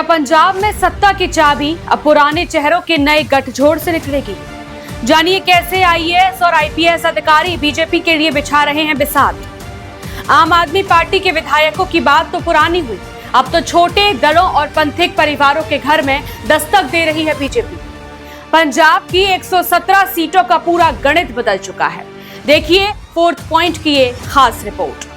क्या पंजाब में सत्ता की चाबी अब पुराने चेहरों के नए गठजोड़ से निकलेगी? जानिए कैसे आईएएस और आईपीएस अधिकारी बीजेपी के लिए बिछा रहे हैं बिसात। आम आदमी पार्टी के विधायकों की बात तो पुरानी हुई, अब तो छोटे दलों और पंथिक परिवारों के घर में दस्तक दे रही है बीजेपी। पंजाब की 117 सीटों का पूरा गणित बदल चुका है। देखिए फोर्थ पॉइंट की ये खास रिपोर्ट।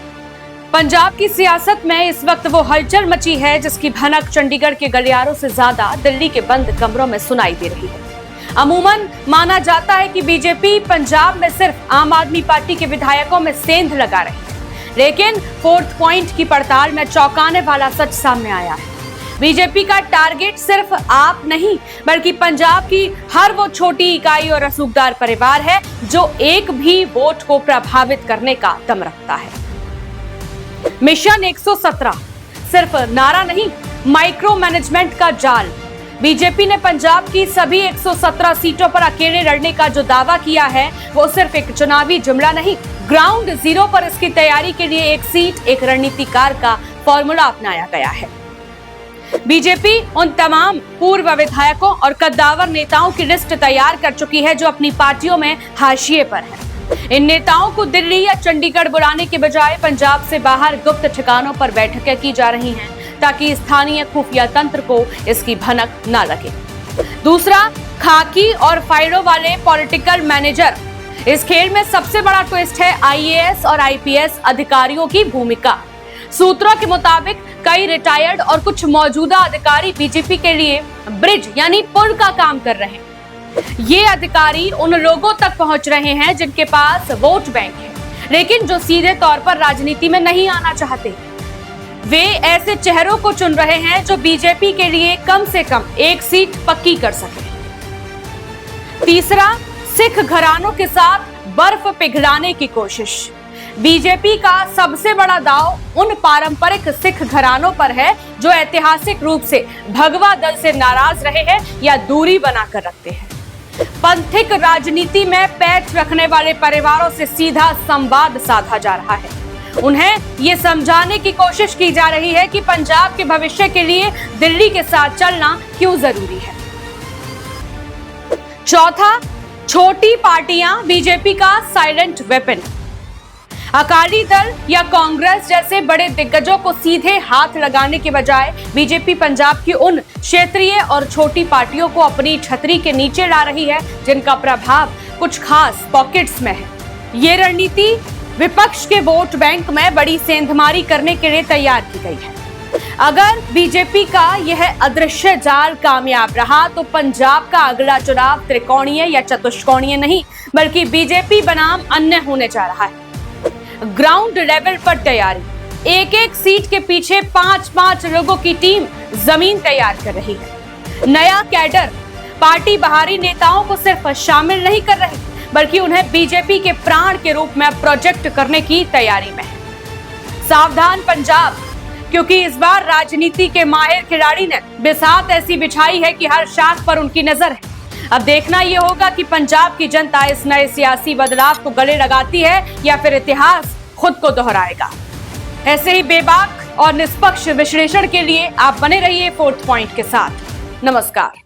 पंजाब की सियासत में इस वक्त वो हलचल मची है जिसकी भनक चंडीगढ़ के गलियारों से ज्यादा दिल्ली के बंद कमरों में सुनाई दे रही है। अमूमन माना जाता है कि बीजेपी पंजाब में सिर्फ आम आदमी पार्टी के विधायकों में सेंध लगा रही है, लेकिन फोर्थ पॉइंट की पड़ताल में चौंकाने वाला सच सामने आया है। बीजेपी का टारगेट सिर्फ आप नहीं बल्कि पंजाब की हर वो छोटी इकाई और रसूखदार परिवार है जो एक भी वोट को प्रभावित करने का दम रखता है। मिशन 117 सिर्फ नारा नहीं, माइक्रो मैनेजमेंट का जाल। बीजेपी ने पंजाब की सभी 117 सीटों पर अकेले लड़ने का जो दावा किया है वो सिर्फ एक चुनावी जुमला नहीं, ग्राउंड जीरो पर इसकी तैयारी के लिए एक सीट एक रणनीतिकार का फॉर्मूला अपनाया गया है। बीजेपी उन तमाम पूर्व विधायकों और कद्दावर नेताओं की लिस्ट तैयार कर चुकी है जो अपनी पार्टियों में हाशिए पर हैं। इन नेताओं को दिल्ली या चंडीगढ़ बुलाने के बजाय पंजाब से बाहर गुप्त ठिकानों पर बैठकें की जा रही हैं ताकि स्थानीय खुफिया तंत्र को इसकी भनक न लगे। दूसरा, खाकी और फाइलों वाले पॉलिटिकल मैनेजर। इस खेल में सबसे बड़ा ट्विस्ट है आईएएस और आईपीएस अधिकारियों की भूमिका। सूत्रों के मुताबिक कई रिटायर्ड और कुछ मौजूदा अधिकारी बीजेपी के लिए ब्रिज यानी पुल का काम कर रहे हैं। ये अधिकारी उन लोगों तक पहुंच रहे हैं जिनके पास वोट बैंक है, लेकिन जो सीधे तौर पर राजनीति में नहीं आना चाहते। वे ऐसे चेहरों को चुन रहे हैं जो बीजेपी के लिए कम से कम एक सीट पक्की कर सके। तीसरा, सिख घरानों के साथ बर्फ पिघलाने की कोशिश। बीजेपी का सबसे बड़ा दांव उन पारंपरिक सिख घरानों पर है जो ऐतिहासिक रूप से भगवा दल से नाराज रहे हैं या दूरी बनाकर रखते हैं। पंथिक राजनीति में पैठ रखने वाले परिवारों से सीधा संवाद साधा जा रहा है। उन्हें ये समझाने की कोशिश की जा रही है कि पंजाब के भविष्य के लिए दिल्ली के साथ चलना क्यों जरूरी है। चौथा, छोटी पार्टियां बीजेपी का साइलेंट वेपन। अकाली दल या कांग्रेस जैसे बड़े दिग्गजों को सीधे हाथ लगाने के बजाय बीजेपी पंजाब की उन क्षेत्रीय और छोटी पार्टियों को अपनी छतरी के नीचे ला रही है जिनका प्रभाव कुछ खास पॉकेट्स में है। ये रणनीति विपक्ष के वोट बैंक में बड़ी सेंधमारी करने के लिए तैयार की गई है। अगर बीजेपी का यह अदृश्य जाल कामयाब रहा तो पंजाब का अगला चुनाव त्रिकोणीय या चतुष्कोणीय नहीं बल्कि बीजेपी बनाम अन्य होने जा रहा है। ग्राउंड लेवल पर तैयारी, एक एक सीट के पीछे 5-5 लोगों की टीम जमीन तैयार कर रही है। नया कैडर पार्टी बाहरी नेताओं को सिर्फ शामिल नहीं कर रही बल्कि उन्हें बीजेपी के प्राण के रूप में प्रोजेक्ट करने की तैयारी में है। सावधान पंजाब, क्योंकि इस बार राजनीति के माहिर खिलाड़ी ने बिसात ऐसी बिछाई है कि हर शाख पर उनकी नजर है। अब देखना यह होगा कि पंजाब की जनता इस नए सियासी बदलाव को गले लगाती है या फिर इतिहास खुद को दोहराएगा। ऐसे ही बेबाक और निष्पक्ष विश्लेषण के लिए आप बने रहिए फोर्थ पॉइंट के साथ। नमस्कार।